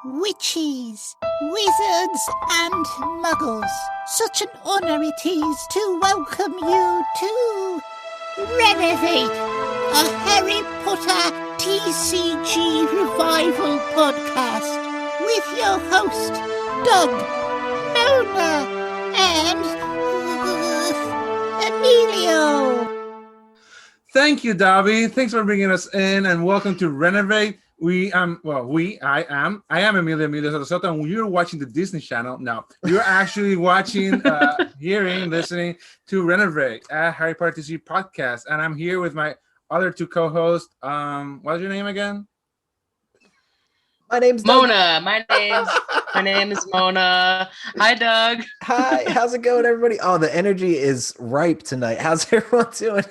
witches, wizards, and muggles. Such an honour it is to welcome you to Rennervate, a Harry Potter TCG revival podcast with your host, Doug, Mona, and Emilio. Thank you, Dobby. Thanks for bringing us in, and welcome to Rennervate. I am Emilio Soto, and you're watching the Disney Channel. Now, you're actually watching, listening to Rennervate, a Harry Potter TCG podcast, and I'm here with my other two co-hosts. What's your name again? My name's Mona. My name is Mona. Hi, Doug. Hi, how's it going, everybody? Oh, the energy is ripe tonight. How's everyone doing?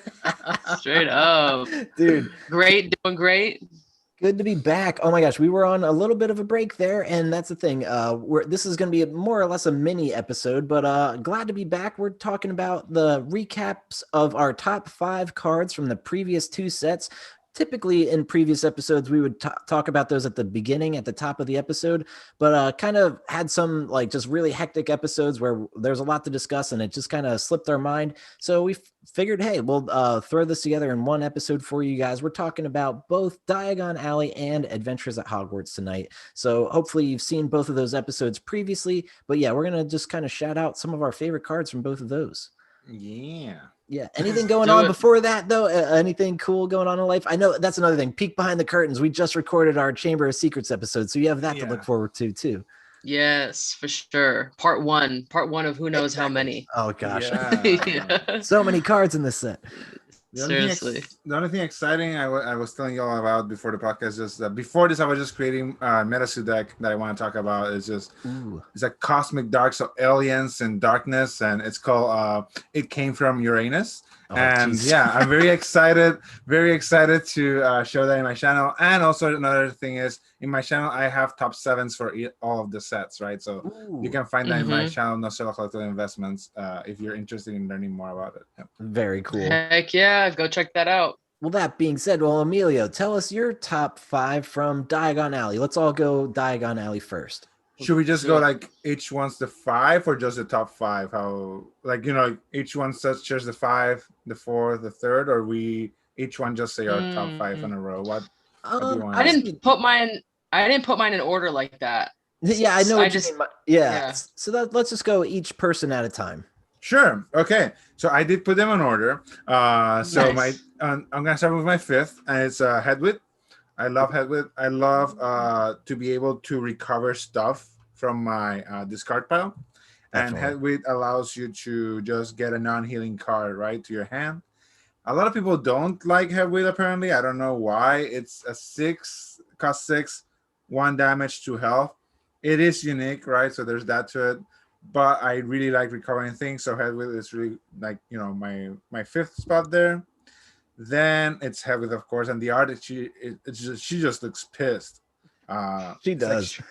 Straight up. Dude. Great, doing great. Good to be back. Oh my gosh, we were on a little bit of a break there, and that's the thing. This is going to be more or less a mini episode, but glad to be back. We're talking about the recaps of our top 5 cards from the previous 2 sets. Typically in previous episodes, we would talk about those at the beginning, at the top of the episode, but kind of had some like just really hectic episodes where there's a lot to discuss and it just kind of slipped our mind. So we figured, hey, we'll throw this together in one episode for you guys. We're talking about both Diagon Alley and Adventures at Hogwarts tonight. So hopefully you've seen both of those episodes previously, but yeah, we're going to just kind of shout out some of our favorite cards from both of those. Yeah. Anything going on before that, though? Anything cool going on in life? I know that's another thing. Peek behind the curtains. We just recorded our Chamber of Secrets episode, so you have that to look forward to, too. Yes, for sure. Part one of who knows how many. Oh, gosh. Yeah. So many cards in this set. Seriously. The only thing exciting I was telling you all about before the podcast is that before this I was just creating a Metasuit deck that I want to talk about. It's just It's a cosmic dark, so aliens and darkness, and it's called It Came From Uranus. I'm very excited to show that in my channel. And also another thing is in my channel I have top 7s for all of the sets, right? So you can find that in my channel, Nostalgia Collectible Investments, if you're interested in learning more about it. Yeah. Very cool. Heck yeah, go check that out. Well, that being said, Emilio, tell us your top 5 from Diagon Alley. Let's all go Diagon Alley first. Should we just go like each one's the 5 or just the top 5? How each one says just the 5, the 4, the 3rd, or we each one just say our top 5 in a row? What do you want? I didn't put mine in order like that. Yeah, I know. So let's just go each person at a time. Sure. Okay. So I did put them in order. So nice. I'm gonna start with my 5th, and it's Hedwig. I love Hedwig. I love to be able to recover stuff from my discard pile. And Hedwig allows you to just get a non-healing card right to your hand. A lot of people don't like Hedwig, apparently. I don't know why. It's a 6, cost 6, 1 damage, 2 health. It is unique, right? So there's that to it. But I really like recovering things. So Hedwig is really like, my 5th spot there. Then it's Hedwig, of course, and the art she just looks pissed. She does.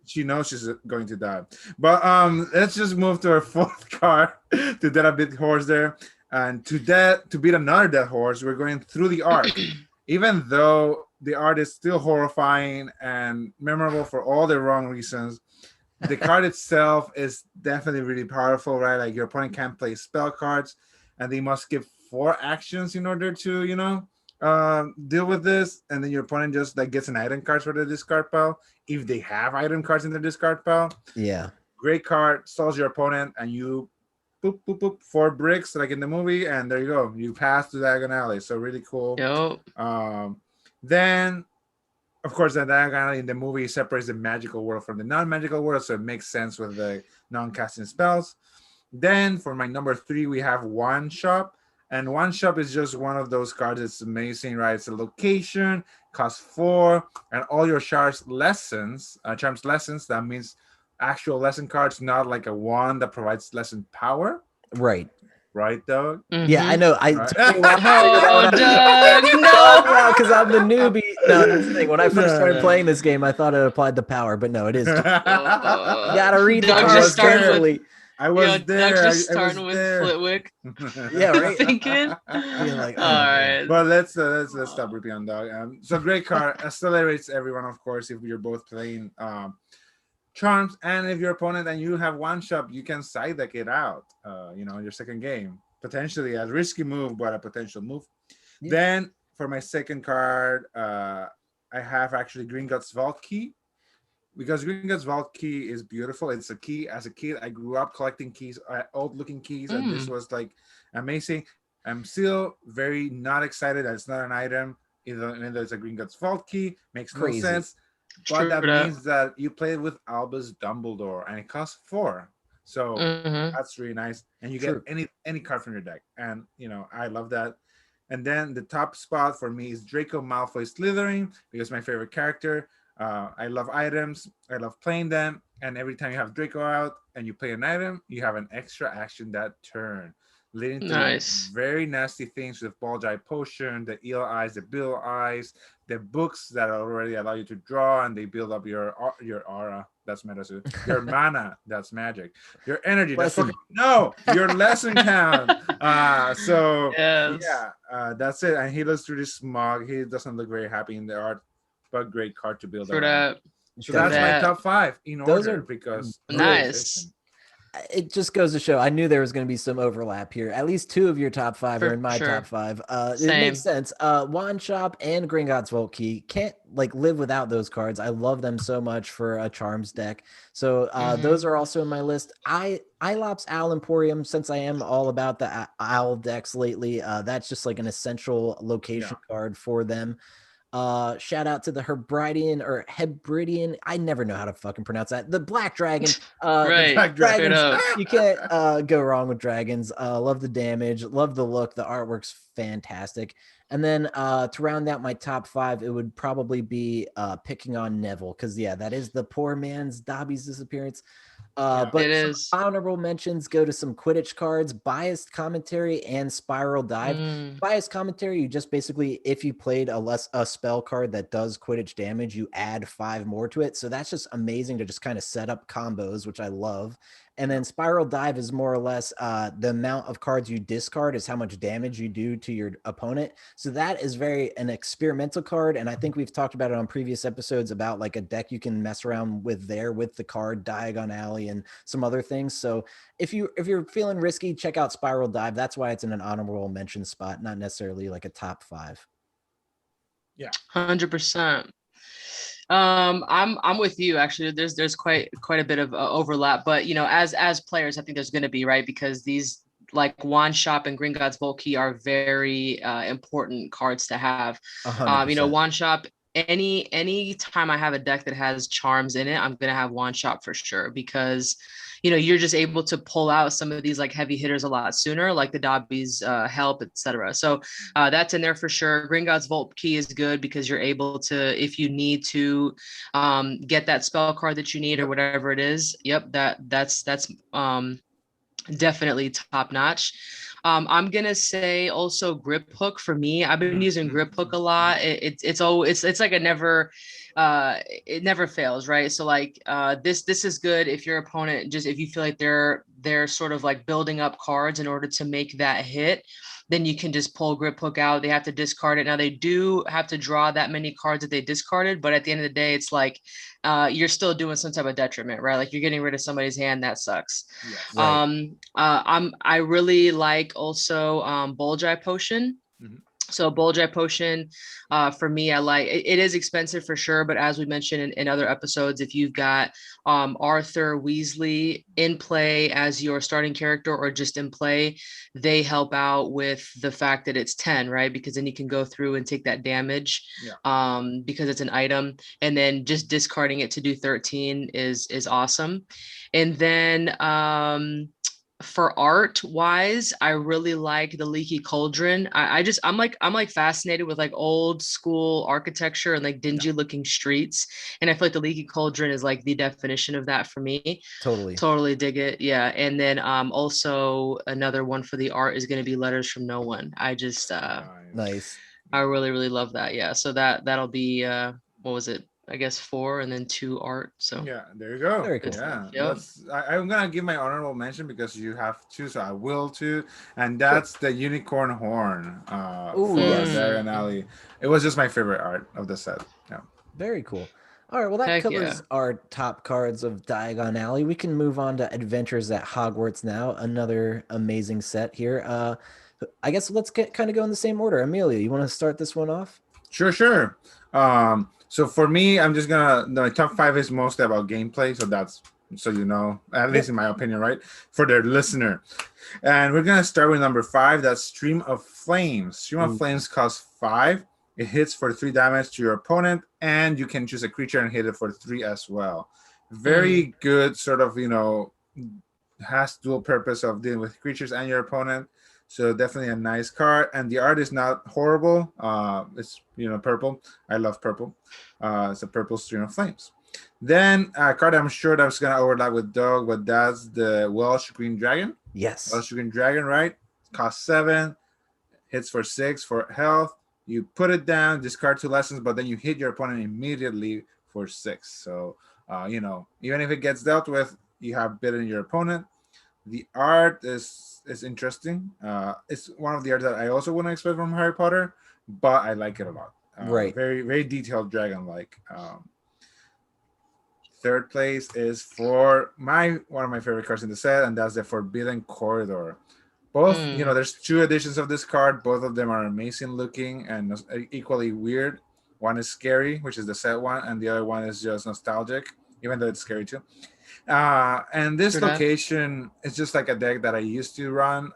She knows she's going to die. But let's just move to our 4th card to Dead a Bit Horse there, and to beat another dead horse. We're going through the art, even though the art is still horrifying and memorable for all the wrong reasons. The card itself is definitely really powerful, right? Like your opponent can't play spell cards, and they must give 4 actions in order to, deal with this. And then your opponent just gets an item card for the discard pile if they have item cards in their discard pile. Yeah. Great card, stalls your opponent, and you boop, boop, boop, 4 bricks like in the movie, and there you go. You pass to Diagon Alley. So really cool. Yep. Then, of course, the Diagon Alley in the movie separates the magical world from the non-magical world, so it makes sense with the non-casting spells. Then for my number 3, we have One Shop. And One Shop is just one of those cards. It's amazing, right? It's a location, costs 4, and all your charms lessons. That means actual lesson cards, not like a one that provides lesson power. Right. Right, Doug? Mm-hmm. Yeah, I know. Doug, no, because I'm the newbie. No, that's the thing. When I first started playing this game, I thought it applied the power, but no, it is. You gotta read the cards carefully. I was Doug's there. just I was starting with there. Flitwick. Yeah, right. Thinking. Being like, All oh, right. But let's stop ripping on Doug. So great card, accelerates everyone, of course, if you're both playing charms, and if your opponent and you have one shot, you can side deck it out. Your second game, potentially a risky move, but a potential move. Yeah. Then for my second card, I have actually Gringotts Vault Key. Because Gringotts Vault Key is beautiful. It's a key. As a kid, I grew up collecting keys, old-looking keys, and this was like amazing. I'm still very not excited that it's not an item, even though it's a Gringotts Vault Key. Makes Crazy. no sense. But True that that. means that you play with Albus Dumbledore, and it costs 4. So that's really nice. And you True. get any card from your deck, and I love that. And then the top spot for me is Draco Malfoy Slytherin, because my favorite character. I love items. I love playing them. And every time you have Draco out and you play an item, you have an extra action that turn, leading to Nice. very nasty things with Ball Dry Potion, the Eel Eyes, the Bill Eyes, the books that already allow you to draw, and they build up your aura. That's meta. Your mana. That's magic. Your energy. That's Lesson. your lesson count. So Yes. yeah, that's it. And he looks really smug. He doesn't look very happy in the art. But great card to build For around. that. So For that's that. my top 5 in Those order are because nice. It just goes to show I knew there was going to be some overlap here. At least 2 of your top 5 are For in my sure. top 5. It Same. makes sense. Wand Shop and Gringotts Vault Key can't live without those cards. I love them so much for a Charms deck. So those are also in my list. Ilops Owl Emporium, since I am all about the owl decks lately, that's just like an essential location card for them. Shout out to the Hebridean. I never know how to fucking pronounce that. The Black Dragon. Right. Black Dragons. up. You can't go wrong with dragons. Love the damage. Love the look. The artwork's fantastic. And then to round out my top 5, it would probably be picking on Neville, because that is the poor man's Dobby's disappearance. But It is. honorable mentions go to some Quidditch cards, Biased Commentary, and Spiral Dive. Biased Commentary, you just basically, if you played a spell card that does Quidditch damage, you add 5 more to it. So that's just amazing to just kind of set up combos, which I love. And then Spiral Dive is more or less the amount of cards you discard is how much damage you do to your opponent. So that is an experimental card. And I think we've talked about it on previous episodes about like a deck you can mess around with the card Diagon Alley and some other things. So if you're feeling risky, check out Spiral Dive. That's why it's in an honorable mention spot, not necessarily like a top 5. Yeah. 100%. I'm with you actually. There's quite a bit of overlap, but as players, I think there's going to be, right, because these like Wand Shop and Gringotts Vault Key are very important cards to have. 100%. Wand Shop, any time I have a deck that has charms in it, I'm gonna have Wand Shop for sure, because you're just able to pull out some of these like heavy hitters a lot sooner, like the Dobby's help, etc. So that's in there for sure. Gringotts Vault Key is good because you're able to, if you need to get that spell card that you need or whatever it is. Yep, that's definitely top notch. I'm gonna say also Grip Hook for me. I've been using Grip Hook a lot. It's like it never fails, right? So like this is good if your opponent if you feel like they're sort of like building up cards in order to make that hit, then you can just pull Grip Hook out. They have to discard it. Now they do have to draw that many cards that they discarded, but at the end of the day, it's like you're still doing some type of detriment, right? Like you're getting rid of somebody's hand. That sucks. Yes. Right. I really like also Bulgeye Potion. So Bulgeye Potion, for me, I like it is expensive for sure, but as we mentioned in other episodes, if you've got Arthur Weasley in play as your starting character or just in play, they help out with the fact that it's 10, right? Because then you can go through and take that damage because it's an item, and then just discarding it to do 13 is awesome. And then for art wise, I really like the Leaky Cauldron. I'm like fascinated with like old school architecture and like dingy looking streets. And I feel like the Leaky Cauldron is like the definition of that for me. Totally dig it. Yeah. And then also another one for the art is going to be Letters from No One. I just nice. I really, really love that. Yeah. So that'll be what was it? I guess 4 and then 2 art. So Yeah, there you go. Very cool. Yeah, Yep. I'm gonna give my honorable mention because you have to, so I will too, and that's the unicorn horn Ooh, for yes. Diagon Alley. It was just my favorite art of the set. Yeah. Very cool. All right, well, that Heck covers yeah. our top cards of Diagon Alley. We can move on to Adventures at Hogwarts now. Another amazing set here. I guess let's kind of go in the same order. Emilio, you want to start this one off? Sure. So for me, I'm just gonna the top 5 is mostly about gameplay, so that's so you know, at least in my opinion, right? For the listener. And we're gonna start with number 5, that's Stream of Flames. Stream of Flames costs 5. It hits for 3 damage to your opponent, and you can choose a creature and hit it for 3 as well. Very good, sort of, has dual purpose of dealing with creatures and your opponent. So definitely a nice card, and the art is not horrible. It's purple. I love purple. It's a purple Stream of Flames. Then a card I'm sure that's gonna overlap with Dog, but that's the Welsh Green Dragon. Yes. Welsh Green Dragon, right? Costs 7, hits for 6 for health. You put it down, discard 2 lessons, but then you hit your opponent immediately for 6. So even if it gets dealt with, you have bitten your opponent. The art is interesting. It's one of the arts that I also wouldn't expect from Harry Potter, but I like it a lot. Right. Very, very detailed dragon-like. Third place is for one of my favorite cards in the set, and that's the Forbidden Corridor. Both, there's 2 editions of this card. Both of them are amazing looking and equally weird. One is scary, which is the set one, and the other one is just nostalgic, even though it's scary too. And this location is just like a deck that I used to run,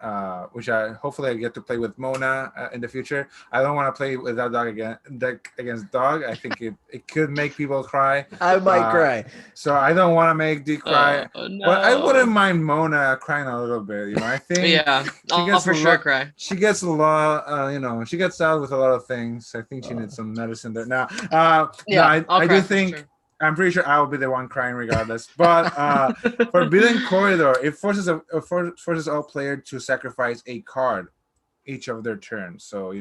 which hopefully I get to play with Mona in the future. I don't want to play with that deck against Dog. I think it could make people cry. I might cry. So I don't want to make D cry. No. But I wouldn't mind Mona crying a little bit. I think I'll for sure cry. She gets a lot. She gets out with a lot of things. I think she needs some medicine there. Now, I do think. Sure. I'm pretty sure I will be the one crying regardless. But Forbidden Corridor, it forces all players to sacrifice a card each of their turns. So,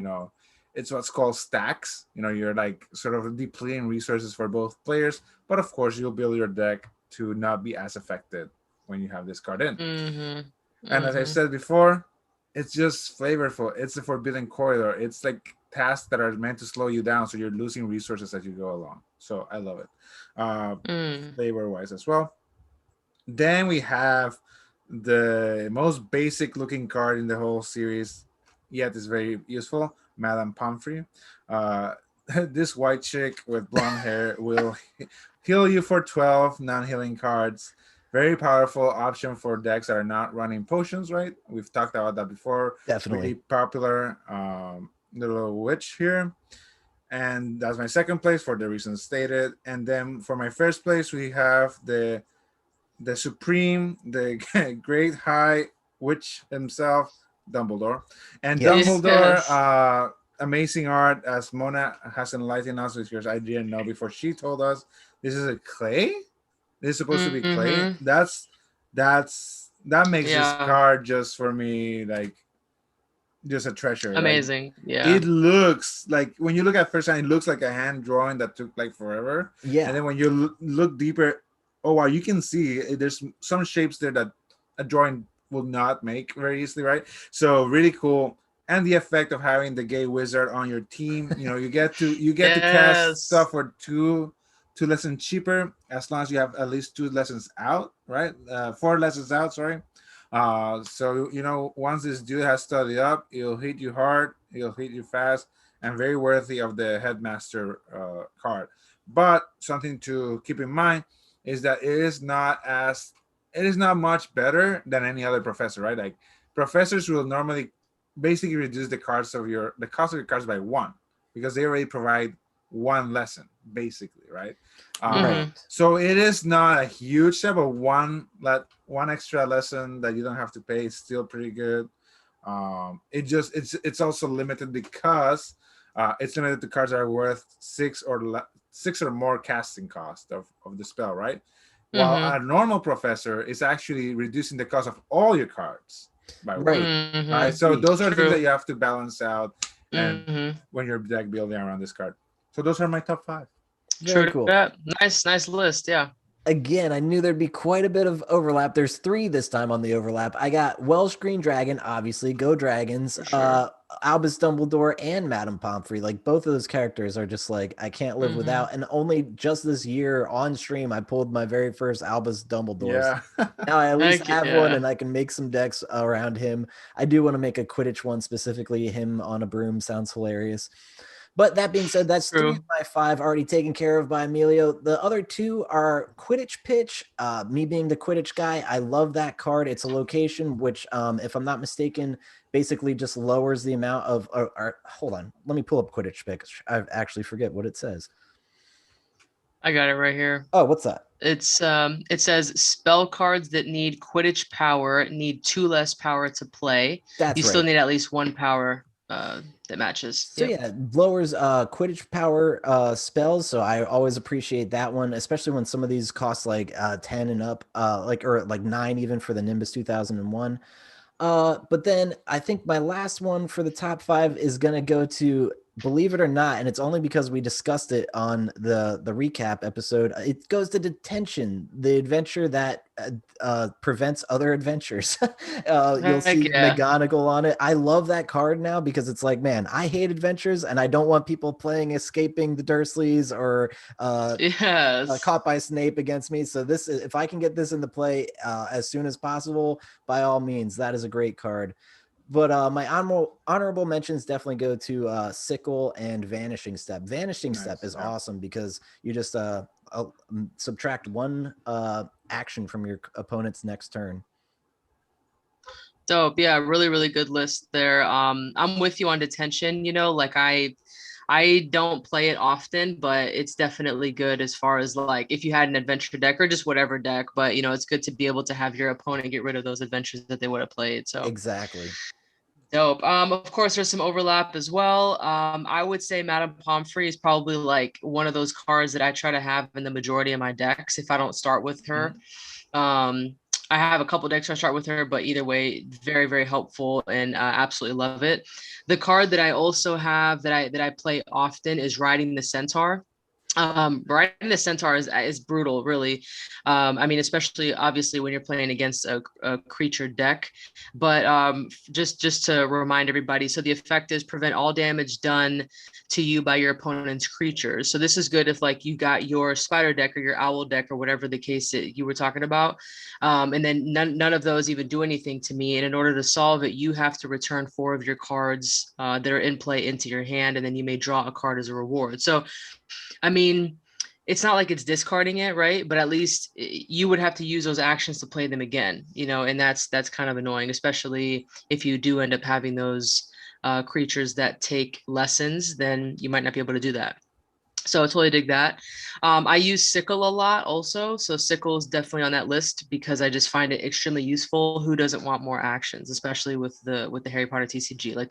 it's what's called stacks. You're like sort of depleting resources for both players. But of course, you'll build your deck to not be as affected when you have this card in. And as I said before, it's just flavorful. It's a Forbidden Corridor. It's like tasks that are meant to slow you down, so you're losing resources as you go along. So I love it. Flavor wise as well. Then we have the most basic looking card in the whole series, yet is very useful, Madame Pumphrey. This white chick with blonde hair will heal you for 12 non-healing cards. Very powerful option for decks that are not running potions, right? We've talked about that before. Definitely. Really popular little witch here. And that's my second place for the reasons stated. And then for my first place, we have the supreme, the great high witch himself, Dumbledore. And Dumbledore, amazing art, as Mona has enlightened us with yours. I didn't know before she told us this is a clay. This is supposed to be clay. That makes this card just for me like just a treasure. Amazing. Like, it looks like when you look at first time, it looks like a hand drawing that took like forever. Yeah. And then when you look deeper, oh wow, you can see there's some shapes there that a drawing will not make very easily, right? So really cool. And the effect of having the gay wizard on your team, you get to cast stuff for two lessons cheaper as long as you have at least 2 lessons out, right? 4 lessons out, sorry. So once this dude has studied up, he'll hit you hard, he'll hit you fast, and very worthy of the headmaster card. But something to keep in mind is that it is not much better than any other professor, right? Like professors will normally basically reduce the cost of your cards by 1 because they already provide 1 lesson basically, right? So it is not a huge step, but one extra lesson that you don't have to pay is still pretty good. It's also limited because it's limited to cards that are worth 6 or more casting cost of the spell, right? While a normal professor is actually reducing the cost of all your cards by 1. Right? So those are things that you have to balance out and when you're deck building around this card. So those are my top 5. Very cool. Nice list. Yeah. Again, I knew there'd be quite a bit of overlap. There's 3 this time on the overlap. I got Welsh Green Dragon, obviously. Go Dragons. Sure. Albus Dumbledore and Madame Pumphrey. Like both of those characters are just like I can't live without. And only just this year on stream, I pulled my very first Albus Dumbledore. Yeah. Now I at least Heck have one, yeah. and I can make some decks around him. I do want to make a Quidditch one specifically. Him on a broom sounds hilarious. But that being said, that's True. 3 of my 5 already taken care of by Emilio. The other 2 are Quidditch Pitch. Me being the Quidditch guy, I love that card. It's a location which, if I'm not mistaken, basically just lowers the amount of. Hold on, let me pull up Quidditch Pitch. I actually forget what it says. I got it right here. Oh, what's that? It's it says spell cards that need Quidditch power need 2 less power to play. That's you right. still need at least 1 power that matches. So yeah, it lowers Quidditch power spells. So I always appreciate that one, especially when some of these cost like 10 and up, or like 9 even for the Nimbus 2001. But then I think my last one for the top 5 is gonna go to, believe it or not, and it's only because we discussed it on the recap episode. It goes to Detention, the adventure that prevents other adventures. You'll see McGonagall on it. I love that card now because it's like, man, I hate adventures and I don't want people playing escaping the Dursleys or caught by Snape against me. So this is, if I can get this into play as soon as possible, by all means, that is a great card. But my honorable mentions definitely go to Sickle and Vanishing Step. Vanishing Step is awesome because you just subtract 1 action from your opponent's next turn. Dope. Yeah, really good list there. I'm with you on Detention. Like I don't play it often, but it's definitely good as far as like if you had an adventure deck or just whatever deck. But it's good to be able to have your opponent get rid of those adventures that they would have played. So exactly. Dope. Of course, there's some overlap as well. I would say Madame Pumphrey is probably like one of those cards that I try to have in the majority of my decks if I don't start with her. I have a couple decks I start with her, but either way, very helpful and absolutely love it. The card that I also have that I play often is Riding the Centaur. Riding the Centaur is brutal, really. I mean, especially obviously when you're playing against a creature deck. But just to remind everybody, so the effect is prevent all damage done to you by your opponent's creatures. So this is good if like you got your spider deck or your owl deck or whatever the case that you were talking about. And then none of those even do anything to me. And in order to solve it, you have to return 4 of your cards that are in play into your hand, and then you may draw a card as a reward. So I mean, it's not like it's discarding it, right? But at least you would have to use those actions to play them again, and that's kind of annoying, especially if you do end up having those creatures that take lessons, then you might not be able to do that. So I totally dig that. I use Sickle a lot also. So Sickle is definitely on that list because I just find it extremely useful. Who doesn't want more actions, especially with the Harry Potter TCG? Like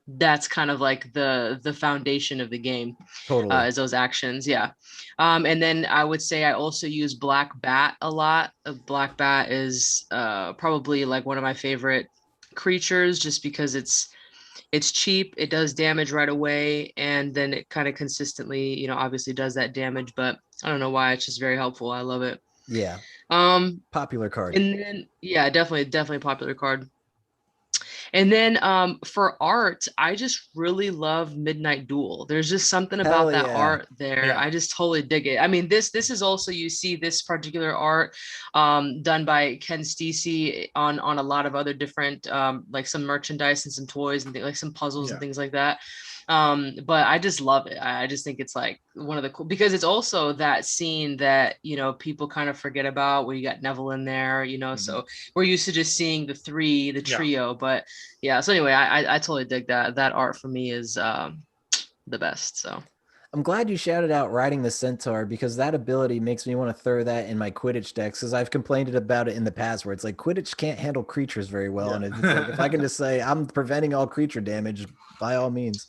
that's kind of like the foundation of the game. Totally. Is those actions. Yeah. And then I would say I also use Black Bat a lot. Black Bat is probably like one of my favorite creatures just because it's cheap, it does damage right away, and then it kind of consistently, obviously does that damage, but I don't know why, it's just very helpful. I love it. Yeah. Popular card. And then yeah, definitely popular card. And then for art, I just really love Midnight Duel. There's just something about that art there. Yeah. I just totally dig it. I mean, this is also, you see this particular art done by Ken Stacey on a lot of other different like some merchandise and some toys and like some puzzles and things like that. But I just love it. I just think it's like one of the cool, because it's also that scene that, people kind of forget about where you got Neville in there, so we're used to just seeing the trio, but yeah. So anyway, I totally dig that. That art for me is the best. So I'm glad you shouted out Riding the Centaur because that ability makes me want to throw that in my Quidditch decks, because I've complained about it in the past where it's like Quidditch can't handle creatures very well. And it's like, if I can just say I'm preventing all creature damage, by all means.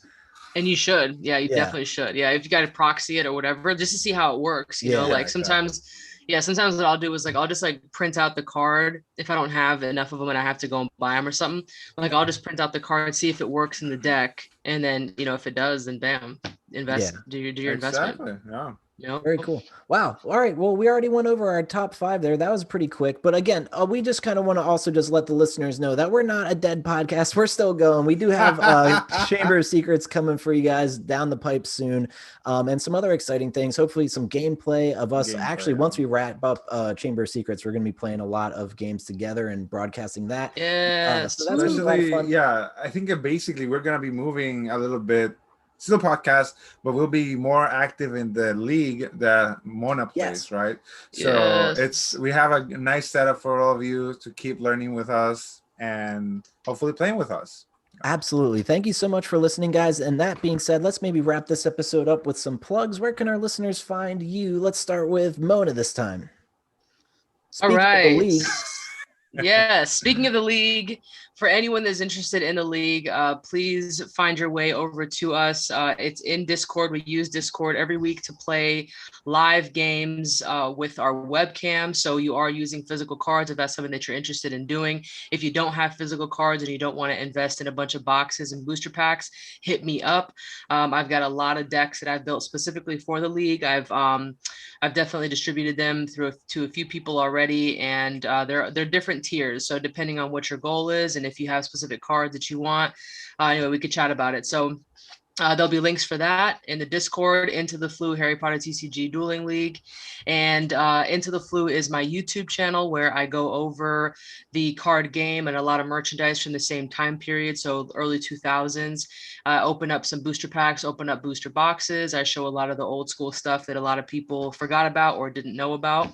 And you should. Yeah, you definitely should. Yeah, if you got to proxy it or whatever, just to see how it works, you know, like sometimes what I'll do is like, I'll just like print out the card. If I don't have enough of them and I have to go and buy them or something, like I'll just print out the card, see if it works in the deck. And then, if it does, then bam, invest, do your investment. Yeah. Very cool. Wow. All right. Well, we already went over our top 5 there. That was pretty quick. But again, we just kind of want to also just let the listeners know that we're not a dead podcast. We're still going. We do have Chamber of Secrets coming for you guys down the pipe soon, and some other exciting things. Hopefully some gameplay of us. Actually, once we wrap up Chamber of Secrets, we're going to be playing a lot of games together and broadcasting that. Yes. So that's a lot of fun. Yeah, I think basically we're going to be moving a little bit. Still podcast, but we'll be more active in the league that Mona plays, right? So we have a nice setup for all of you to keep learning with us and hopefully playing with us. Absolutely. Thank you so much for listening, guys. And that being said, let's maybe wrap this episode up with some plugs. Where can our listeners find you? Let's start with Mona this time. All right. Yeah, speaking of the league, for anyone that's interested in the league, please find your way over to us. It's in Discord. We use Discord every week to play live games with our webcam. So you are using physical cards if that's something that you're interested in doing. If you don't have physical cards and you don't want to invest in a bunch of boxes and booster packs, hit me up. I've got a lot of decks that I've built specifically for the league. I've definitely distributed them to a few people already, and they're different tiers. So depending on what your goal is, and if you have specific cards that you want, anyway, we could chat about it. So there'll be links for that in the Discord. Into the Flu Harry Potter TCG Dueling League, and Into the Flu is my YouTube channel where I go over the card game and a lot of merchandise from the same time period, so early 2000s. Open up some booster packs, open up booster boxes. I show a lot of the old school stuff that a lot of people forgot about or didn't know about.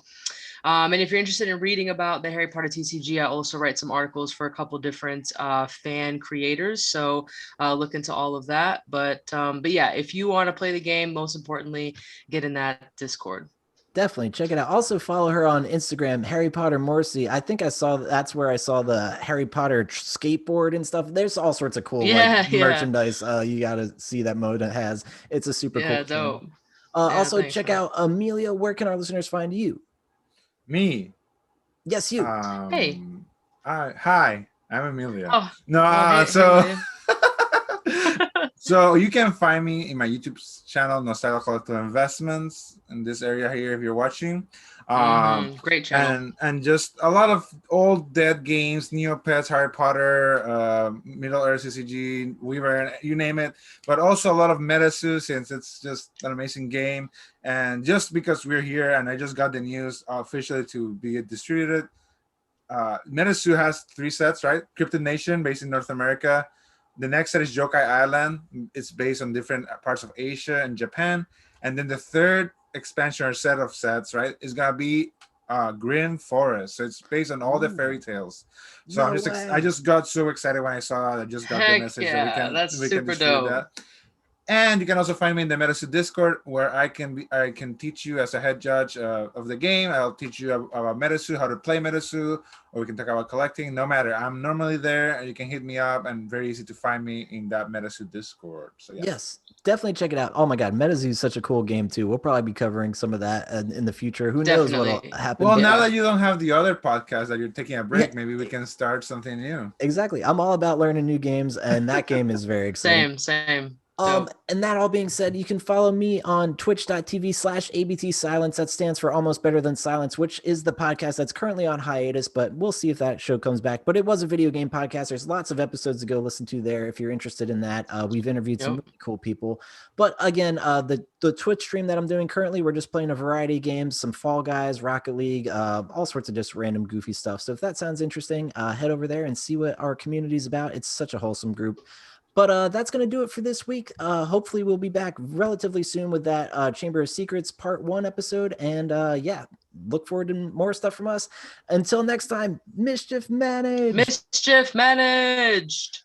And if you're interested in reading about the Harry Potter TCG, I also write some articles for a couple different fan creators. So look into all of that. But yeah, if you want to play the game, most importantly, get in that Discord. Definitely check it out. Also follow her on Instagram, Harry Potter Morsi. I think that's where I saw the Harry Potter skateboard and stuff. There's all sorts of cool merchandise. You got to see that Mona has. It's a super cool channel. Also check out Emilio. Where can our listeners find you? Me? Yes, you. Hey. Hi, I'm Emilio. Hey, So you can find me in my YouTube channel, Nostalgic Investments, in this area here if you're watching. Great channel. And just a lot of old dead games, Neopets, Harry Potter, Middle Earth CCG, Weaver, you name it. But also a lot of Metasu, since it's just an amazing game. And just because we're here and I just got the news officially to be distributed, Metasu has 3 sets, right? Cryptid Nation, based in North America. The next set is Yokai Island. It's based on different parts of Asia and Japan. And then the third expansion or set of sets, right, is going to be Green Forest. So it's based on all the fairy tales. So I just got so excited when I saw that. I just got the message that we can distribute that. And you can also find me in the Metasu Discord, where I can teach you as a head judge of the game. I'll teach you about Metasu, how to play Metasu, or we can talk about collecting. No matter, I'm normally there, and you can hit me up, and very easy to find me in that Metasu Discord. So yes, definitely check it out. Oh my God, Metasu is such a cool game too. We'll probably be covering some of that in the future. Who knows what'll happen? Well, now that you don't have the other podcast that you're taking a break, maybe we can start something new. Exactly. I'm all about learning new games, and that game is very exciting. Same. And that all being said, you can follow me on twitch.tv/ABT Silence. That stands for Almost Better Than Silence, which is the podcast that's currently on hiatus, but we'll see if that show comes back. But it was a video game podcast. There's lots of episodes to go listen to there if you're interested in that. We've interviewed some really cool people. But again, the Twitch stream that I'm doing currently, we're just playing a variety of games, some Fall Guys, Rocket League, all sorts of just random goofy stuff. So if that sounds interesting, head over there and see what our community is about. It's such a wholesome group. But that's going to do it for this week. Hopefully we'll be back relatively soon with that Chamber of Secrets Part 1 episode. And look forward to more stuff from us. Until next time, mischief managed. Mischief managed.